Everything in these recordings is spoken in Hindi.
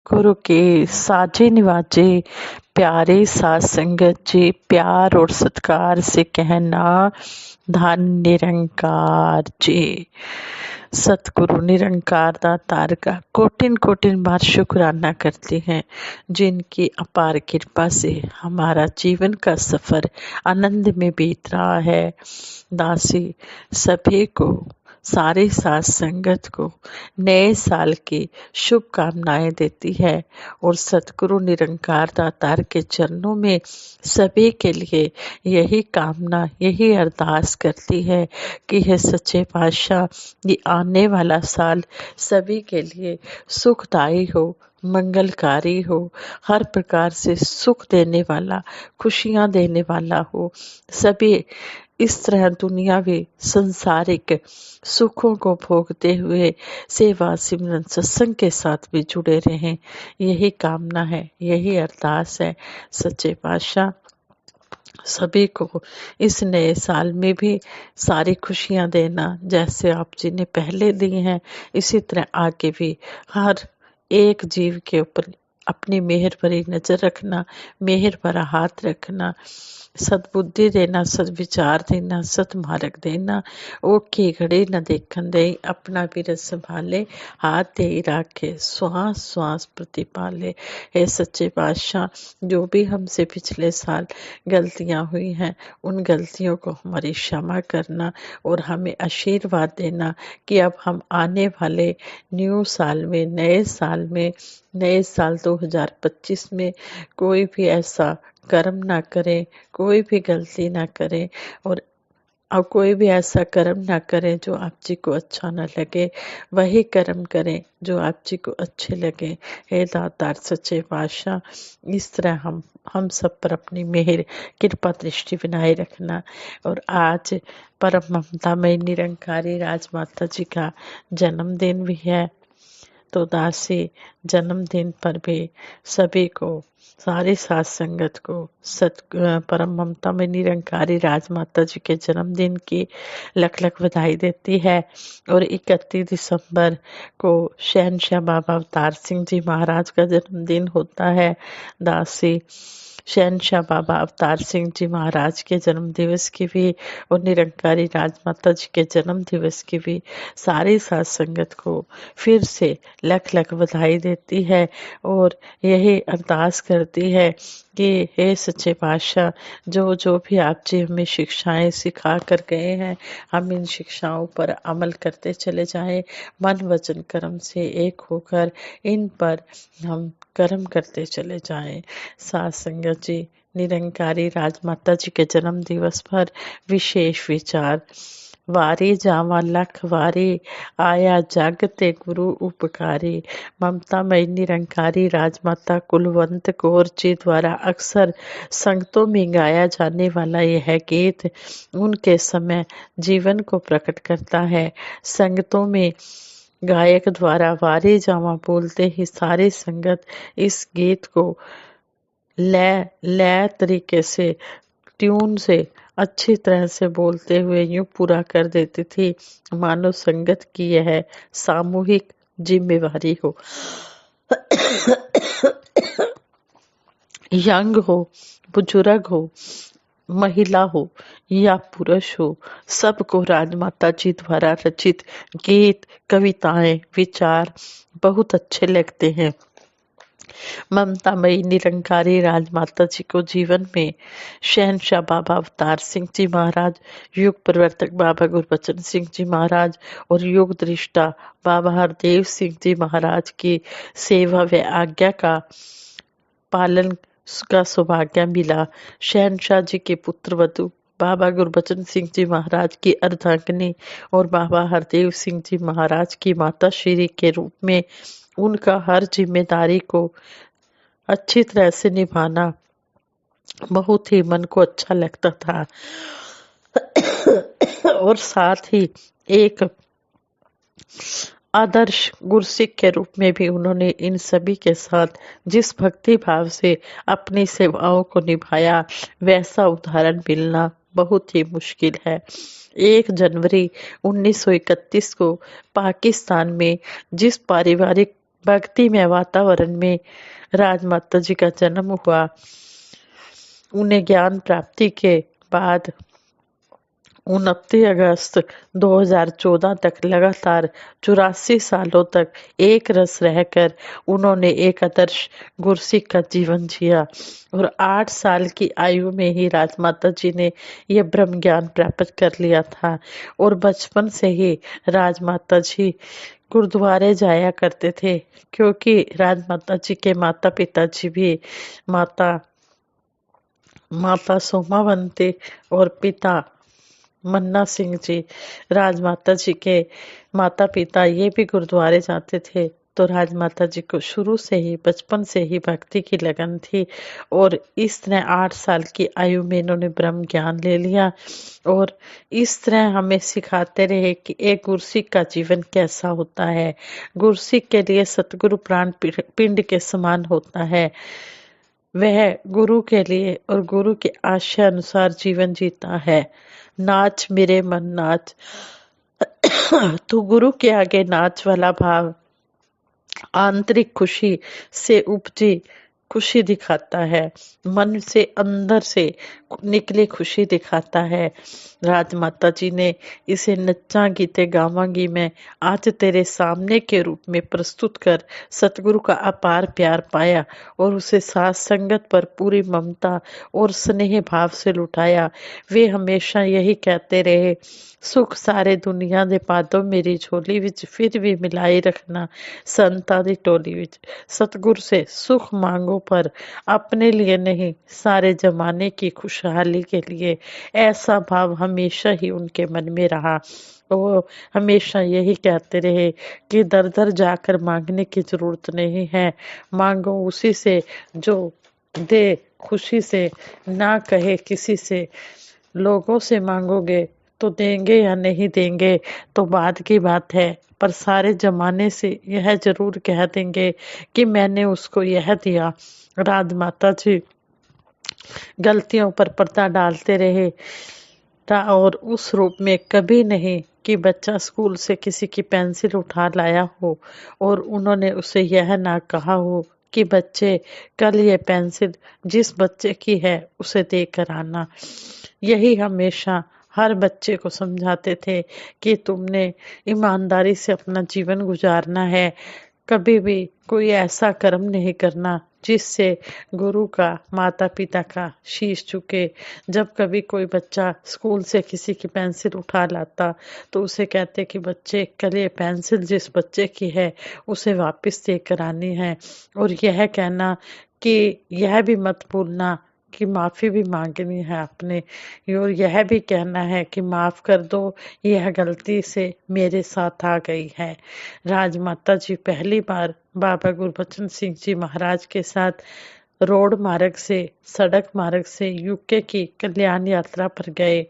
गुरु के साजे निवाजे प्यारे साथ संगत जी, प्यार और सत्कार से कहना धन निरंकार जी। सतगुरु निरंकार दातार का कोटिन कोटिन बार शुक्राना करते हैं, जिनकी अपार कृपा से हमारा जीवन का सफर आनंद में बीत रहा है। दासी सभी को, सारे साथ संगत को नए साल की शुभकामनाएं देती है और सतगुरु निरंकार दातार के चरणों में सभी के लिए यही कामना, यही अरदास करती है कि हे सच्चे पातशाह, ये आने वाला साल सभी के लिए सुखदायी हो, मंगलकारी हो, हर प्रकार से सुख देने वाला, खुशियां देने वाला हो। सभी इस तरह दुनियावी संसारिक सुखों को भोगते हुए सेवा सिमरन सत्संग के साथ भी जुड़े रहें, यही कामना है, यही अरदास है। सच्चे पातशाह सभी को इस नए साल में भी सारी खुशियां देना, जैसे आप जी ने पहले दी हैं, इसी तरह आगे भी हर एक जीव के ऊपर अपनी मेहर भरी नजर रखना, मेहर भरा हाथ रखना, सद्बुद्धि देना, सद्विचार देना, सतमार्ग देना। ओके घड़ी न देखन दे, अपना बिरत संभाले, हाथ दे राखे, श्वास श्वास प्रतिपाले। हे सच्चे पातशाह, जो भी हमसे पिछले साल गलतियां हुई हैं, उन गलतियों को हमारी क्षमा करना और हमें आशीर्वाद देना कि अब हम आने वाले न्यू साल में, नए साल में, नए साल 2025 में कोई भी ऐसा कर्म ना करें, कोई भी गलती ना करें और अब कोई भी ऐसा कर्म ना करें जो आप जी को अच्छा न लगे, वही कर्म करें जो आप जी को अच्छे लगे। हे दातार सच्चे पातशाह, इस तरह हम सब पर अपनी मेहर कृपा दृष्टि बनाए रखना। और आज परम ममतामयी निरंकारी राजमाता जी का जन्मदिन भी है, तो दासी जन्मदिन पर भी सभी को, सारे साथ संगत को परम ममता में निरंकारी राजमाता जी के जन्मदिन की लख लख बधाई देती है। और 31 दिसंबर को शहनशाह बाबा अवतार सिंह जी महाराज का जन्मदिन होता है। दासी शहनशाह बाबा अवतार सिंह जी महाराज के जन्म दिवस की भी और निरंकारी राजमाता जी के जन्म दिवस की भी सारी साथ संगत को फिर से लख लख बधाई देती है और यही अरदास करती है कि हे सच्चे पातशाह, जो जो भी आप जी हमें शिक्षाएं सिखा कर गए हैं, हम इन शिक्षाओं पर अमल करते चले जाएं, मन वचन कर्म से एक होकर इन पर हम कर्म करते चले जाएं। साथ संगत जी, निरंकारी राजमाता जी के जन्म दिवस पर विशेष विचार। वारी जावा लख वारी, आया जग ते गुरु उपकारी। ममता मई निरंकारी राजमाता कुलवंत कौर जी द्वारा अक्सर संगतों में गाया जाने वाला यह गीत उनके समय जीवन को प्रकट करता है। संगतों में गायक द्वारा वारी जावा बोलते ही सारी संगत इस गीत को लय तरीके से, ट्यून से अच्छी तरह से बोलते हुए यूं पूरा कर देती थी मानो संगत की यह सामूहिक जिम्मेवारी हो। यंग हो, बुजुर्ग हो, महिला हो या पुरुष हो, सबको राजमाता जी द्वारा रचित गीत, कविताएं, विचार बहुत अच्छे लगते हैं। ममतामयी निरंकारी राजमाता जी को जीवन में शहनशाह बाबा अवतार सिंह जी महाराज, युग प्रवर्तक बाबा गुरबचन सिंह जी महाराज और युग दृष्टा बाबा हरदेव सिंह जी महाराज की सेवा व आज्ञा का पालन का सौभाग्य मिला। शहनशाह जी के पुत्र वधु बाबा गुरबचन सिंह जी महाराज की अर्धांगिनी और बाबा हरदेव सिंह जी महाराज की माता श्री के रूप में उनका हर जिम्मेदारी को अच्छी तरह से निभाना बहुत ही मन को अच्छा लगता था। और साथ ही एक आदर्श गुरसिख के रूप में भी उन्होंने इन सभी के साथ जिस भक्ति भाव से अपनी सेवाओं को निभाया, वैसा उदाहरण मिलना बहुत ही मुश्किल है। 1 जनवरी 1931 को पाकिस्तान में जिस पारिवारिक भक्तिमय वातावरण में राजमाता जी का जन्म हुआ। उन्हें ज्ञान प्राप्ति के बाद 29 अगस्त 2014 तक लगातार 84 सालों तक एक रस रहकर उन्होंने एक आदर्श गुरसिख का जीवन जिया और 8 साल की आयु में ही राजमाता जी ने यह ब्रह्म ज्ञान प्राप्त कर लिया था। और बचपन से ही राजमाता जी गुरुद्वारे जाया करते थे, क्योंकि राजमाता जी के माता पिता जी भी माता माता सोमावंती और पिता मन्ना सिंह जी, राजमाता जी के माता पिता, ये भी गुरुद्वारे जाते थे। तो राजमाता जी को शुरू से ही बचपन से ही भक्ति की लगन थी और इस तरह 8 साल की आयु में इन्होंने ब्रह्म ज्ञान ले लिया और इस तरह हमें सिखाते रहे कि एक गुरसिख का जीवन कैसा होता है। गुरसिख के लिए सतगुरु प्राण पिंड के समान होता है। वह गुरु के लिए और गुरु के आशय अनुसार जीवन जीता है। नाच मेरे मन नाच, तो गुरु के आगे नाच वाला भाव आंतरिक खुशी से उपजी खुशी दिखाता है, मन से अंदर से निकली खुशी दिखाता है। राजमाता जी ने इसे नच्चा गीते गावांगी मैं आज तेरे सामने के रूप में प्रस्तुत कर सतगुरु का अपार प्यार पाया और उसे साथ संगत पर पूरी ममता और स्नेह भाव से लुटाया। वे हमेशा यही कहते रहे, सुख सारे दुनिया दे पादों मेरी झोली विच फिर भी मिलाई रखना संतां दी टोली विच। सतगुर से सुख मांगो पर अपने लिए नहीं, सारे जमाने की खुशहाली के लिए। ऐसा भाव हमेशा ही उनके मन में रहा। वो हमेशा यही कहते रहे कि दर दर जाकर मांगने की जरूरत नहीं है, मांगो उसी से जो दे खुशी से, ना कहे किसी से। लोगों से मांगोगे तो देंगे या नहीं देंगे तो बाद की बात है, पर सारे जमाने से यह जरूर कह देंगे कि मैंने उसको यह दिया। राजमाता जी गलतियों पर पर्दा डालते रहे और उस रूप में कभी नहीं कि बच्चा स्कूल से किसी की पेंसिल उठा लाया हो और उन्होंने उसे यह ना कहा हो कि बच्चे कल ये पेंसिल जिस बच्चे की है उसे दे कर आना। यही हमेशा हर बच्चे को समझाते थे कि तुमने ईमानदारी से अपना जीवन गुजारना है, कभी भी कोई ऐसा कर्म नहीं करना जिससे गुरु का माता पिता का शीश झुके। जब कभी कोई बच्चा स्कूल से किसी की पेंसिल उठा लाता तो उसे कहते कि बच्चे कल ये पेंसिल जिस बच्चे की है उसे वापस देकर आनी है, और यह कहना कि यह भी मत भूलना कि माफी भी मांगनी है आपने, और यह भी कहना है कि माफ कर दो, यह गलती से मेरे साथ आ गई है। राजमाता जी पहली बार बाबा गुरबचन सिंह जी महाराज के साथ रोड मार्ग से सड़क मार्ग से यूके की कल्याण यात्रा पर गए।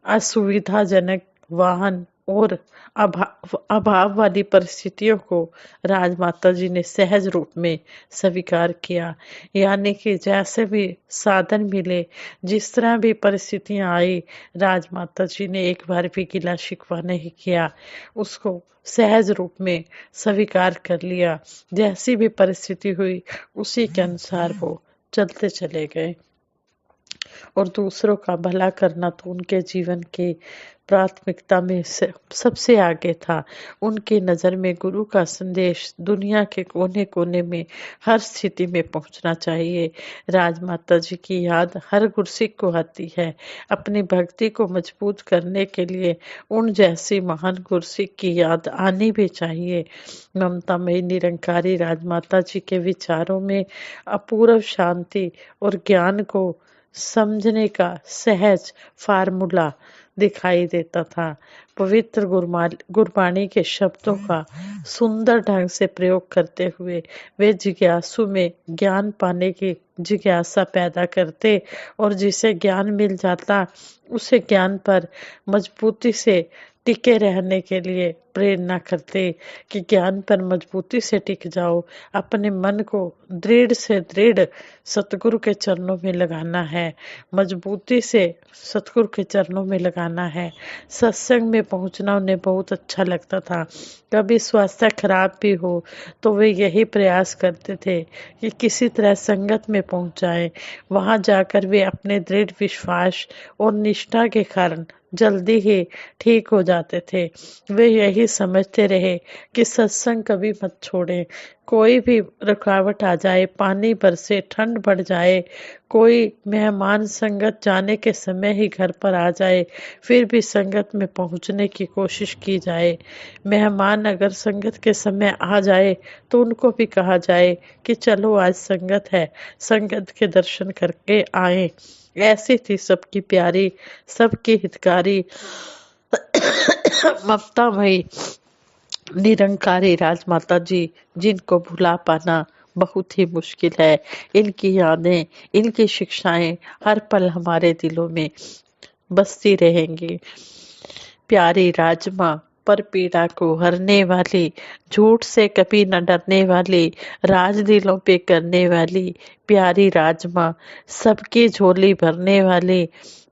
असुविधाजनक वाहन और अभाव वाली परिस्थितियों को राजमाता जी ने सहज रूप में स्वीकार किया, यानी कि जैसे भी साधन मिले, जिस तरह भी परिस्थितियां आई, राजमाता जी ने एक बार भी गिला शिकवा नहीं किया, उसको सहज रूप में स्वीकार कर लिया। जैसी भी परिस्थिति हुई उसी के अनुसार वो चलते चले गए और दूसरों का भला करना तो उनके जीवन की प्राथमिकता में से सबसे आगे था। उनकी नज़र में गुरु का संदेश दुनिया के कोने कोने में हर स्थिति में पहुंचना चाहिए। राजमाता जी की याद हर गुरसिख को आती है। अपनी भक्ति को मजबूत करने के लिए उन जैसी महान गुरसिख की याद आनी भी चाहिए। ममतामयी निरंकारी राजमाता जी के विचारों में अपूर्व शांति और ज्ञान को समझने का सहज फार्मूला दिखाई देता था। पवित्र गुरबाणी के शब्दों का सुंदर ढंग से प्रयोग करते हुए वे जिज्ञासु में ज्ञान पाने की जिज्ञासा पैदा करते और जिसे ज्ञान मिल जाता उसे ज्ञान पर मजबूती से टिके रहने के लिए प्रेरणा करते कि ज्ञान पर मजबूती से टिक जाओ। अपने मन को दृढ़ से दृढ़ सतगुरु के चरणों में लगाना है, मजबूती से सतगुरु के चरणों में लगाना है। सत्संग में पहुंचना उन्हें बहुत अच्छा लगता था। कभी स्वास्थ्य खराब भी हो तो वे यही प्रयास करते थे कि किसी तरह संगत में पहुंच जाएं। वहां जाकर वे अपने दृढ़ विश्वास और निष्ठा के कारण जल्दी ही ठीक हो जाते थे। वे यही समझते रहे कि सत्संग कभी मत छोड़ें। कोई भी रुकावट आ जाए, पानी बरसे, ठंड बढ़ जाए, कोई मेहमान संगत जाने के समय ही घर पर आ जाए, फिर भी संगत में पहुंचने की कोशिश की जाए। मेहमान अगर संगत के समय आ जाए तो उनको भी कहा जाए कि चलो आज संगत है, संगत के दर्शन करके आए। ऐसी थी सबकी प्यारी, सबकी हितकारी, ममतामयी, निरंकारी राजमाता जी, जिनको भुला पाना बहुत ही मुश्किल है। इनकी यादें, इनकी शिक्षाएं हर पल हमारे दिलों में बसती रहेंगी। प्यारी राजमा, पर पीड़ा को हरने वाली, झूठ से कभी न डरने वाली, राज दिलों पे करने वाली, प्यारी राजमा, सबकी झोली भरने वाली,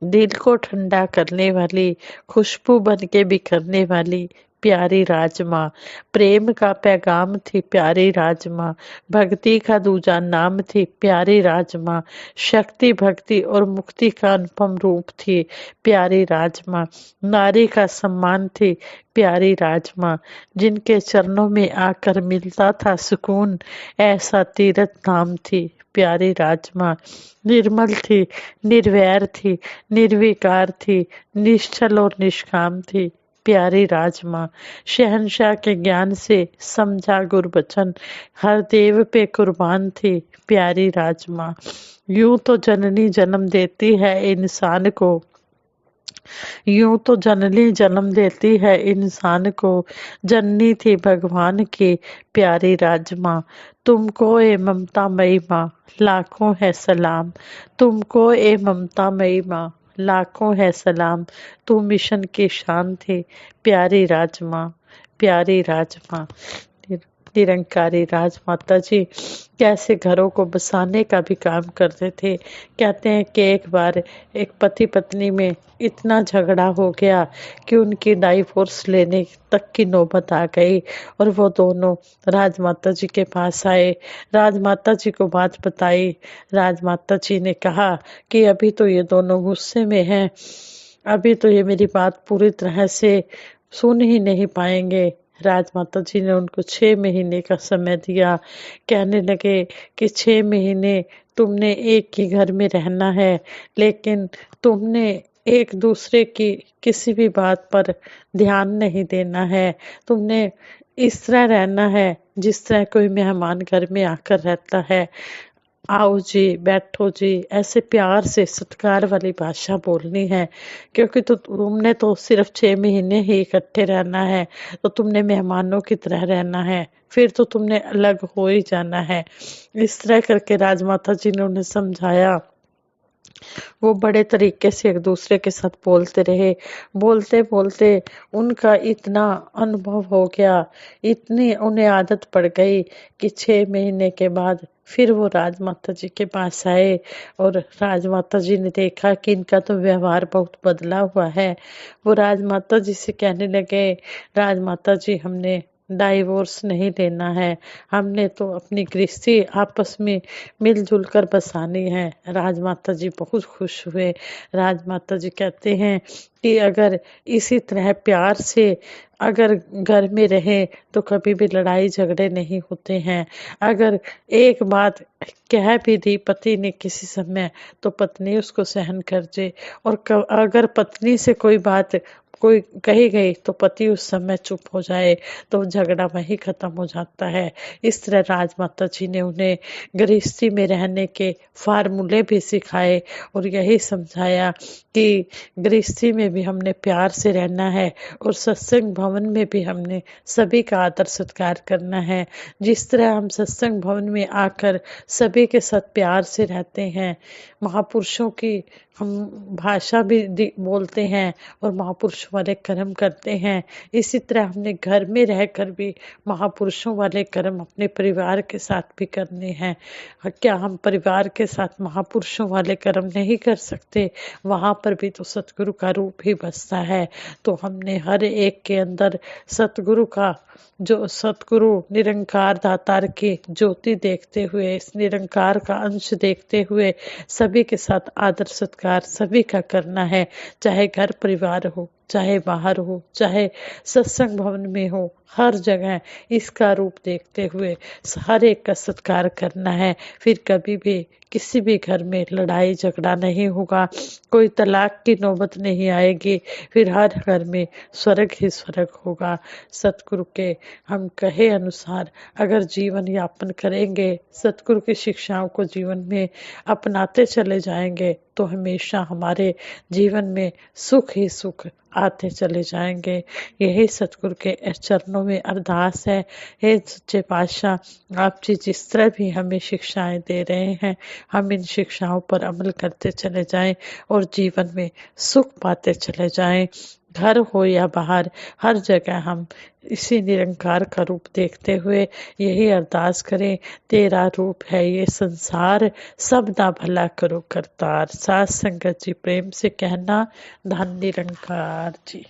दिल को ठंडा करने वाली, खुशबू बन के बिखरने वाली, प्यारी राजमा, प्रेम का पैगाम थी प्यारी राजमा, भक्ति का दूजा नाम थी प्यारी राजमा, शक्ति भक्ति और मुक्ति का अनुपम रूप थी प्यारी राजमा, नारी का सम्मान थी प्यारी राजमा, जिनके चरणों में आकर मिलता था सुकून, ऐसा तीरथ धाम थी प्यारी राजमा। निर्मल थी, निर्वैर थी, निर्विकार थी, निश्चल और निष्काम थी प्यारी राजमा। शहंशाह के ज्ञान से समझा गुरबचन, हर देव पे कुर्बान थी प्यारी राजमा। यूं तो जननी जन्म देती है इंसान को, यूं तो जननी जन्म देती है इंसान को, जननी थी भगवान की प्यारी राजमा। तुमको ए ममता मई माँ लाखों है सलाम, तुमको ए ममता मई माँ लाखों है सलाम, तू मिशन की शान थी प्यारी राजमा, प्यारी राजमा। निरंकारी राजमाता जी कैसे घरों को बसाने का भी काम करते थे। कहते हैं कि एक बार एक पति पत्नी में इतना झगड़ा हो गया कि उनकी डाइवोर्स लेने तक की नौबत आ गई और वो दोनों राजमाता जी के पास आए, राजमाता जी को बात बताई। राजमाता जी ने कहा कि अभी तो ये दोनों गुस्से में हैं, अभी तो ये मेरी बात पूरी तरह से सुन ही नहीं पाएंगे। राजमाता जी ने उनको 6 महीने का समय दिया। कहने लगे कि 6 महीने तुमने एक ही घर में रहना है, लेकिन तुमने एक दूसरे की किसी भी बात पर ध्यान नहीं देना है। तुमने इस तरह रहना है जिस तरह कोई मेहमान घर में आकर रहता है। आओ जी, बैठो जी, ऐसे प्यार से सत्कार वाली भाषा बोलनी है, क्योंकि तुमने तो सिर्फ 6 महीने ही इकट्ठे रहना है, तो तुमने मेहमानों की तरह रहना है, फिर तो तुमने अलग हो ही जाना है। इस तरह करके राजमाता जी ने उन्हें समझाया। वो बड़े तरीके से एक दूसरे के साथ बोलते रहे। बोलते बोलते उनका इतना अनुभव हो गया, इतनी उन्हें आदत पड़ गई कि 6 महीने के बाद फिर वो राजमाता जी के पास आए और राजमाता जी ने देखा कि इनका तो व्यवहार बहुत बदला हुआ है। वो राजमाता जी से कहने लगे, राजमाता जी हमने डाइवोर्स नहीं लेना है, हमने तो अपनी गृहस्थी आपस में मिलजुल कर बसानी है। राजमाता जी बहुत खुश हुए। राजमाता जी कहते हैं कि अगर इसी तरह प्यार से अगर घर में रहे तो कभी भी लड़ाई झगड़े नहीं होते हैं। अगर एक बात कह भी दी पति ने किसी समय तो पत्नी उसको सहन कर दे, और अगर पत्नी से कोई बात कोई कही गई तो पति उस समय चुप हो जाए, तो झगड़ा वहीं खत्म हो जाता है। इस तरह राजमाता जी ने उन्हें गृहस्थी में रहने के फार्मूले भी सिखाए और यही समझाया कि गृहस्थी में भी हमने प्यार से रहना है और सत्संग भवन में भी हमने सभी का आदर सत्कार करना है। जिस तरह हम सत्संग भवन में आकर सभी के साथ प्यार से रहते हैं, महापुरुषों की हम भाषा भी बोलते हैं और महापुरुषों वाले कर्म करते हैं, इसी तरह हमने घर में रहकर भी महापुरुषों वाले कर्म अपने परिवार के साथ भी करने हैं। क्या हम परिवार के साथ महापुरुषों वाले कर्म नहीं कर सकते? वहाँ पर भी तो सतगुरु का रूप ही बसता है। तो हमने हर एक के अंदर सतगुरु का, जो सतगुरु निरंकार दातार की ज्योति देखते हुए, इस निरंकार का अंश देखते हुए सभी के साथ आदर सत्कार सभी का करना है, चाहे घर परिवार हो, चाहे बाहर हो, चाहे सत्संग भवन में हो, हर जगह इसका रूप देखते हुए हर एक का सत्कार करना है। फिर कभी भी किसी भी घर में लड़ाई झगड़ा नहीं होगा, कोई तलाक की नौबत नहीं आएगी, फिर हर घर में स्वर्ग ही स्वर्ग होगा। सतगुरु के हम कहे अनुसार अगर जीवन यापन करेंगे, सतगुरु की शिक्षाओं को जीवन में अपनाते चले जाएंगे, तो हमेशा हमारे जीवन में सुख ही सुख आते चले जाएंगे। यही सतगुरु के चरणों में अरदास है। हे सच्चे पातशाह, आप जी जिस तरह भी हमें शिक्षाएं दे रहे हैं, हम इन शिक्षाओं पर अमल करते चले जाएं और जीवन में सुख पाते चले जाएं। घर हो या बाहर, हर जगह हम इसी निरंकार का रूप देखते हुए यही अरदास करें, तेरा रूप है ये संसार, सबदा भला करो करतार। साथ संगत जी प्रेम से कहना, धन निरंकार जी।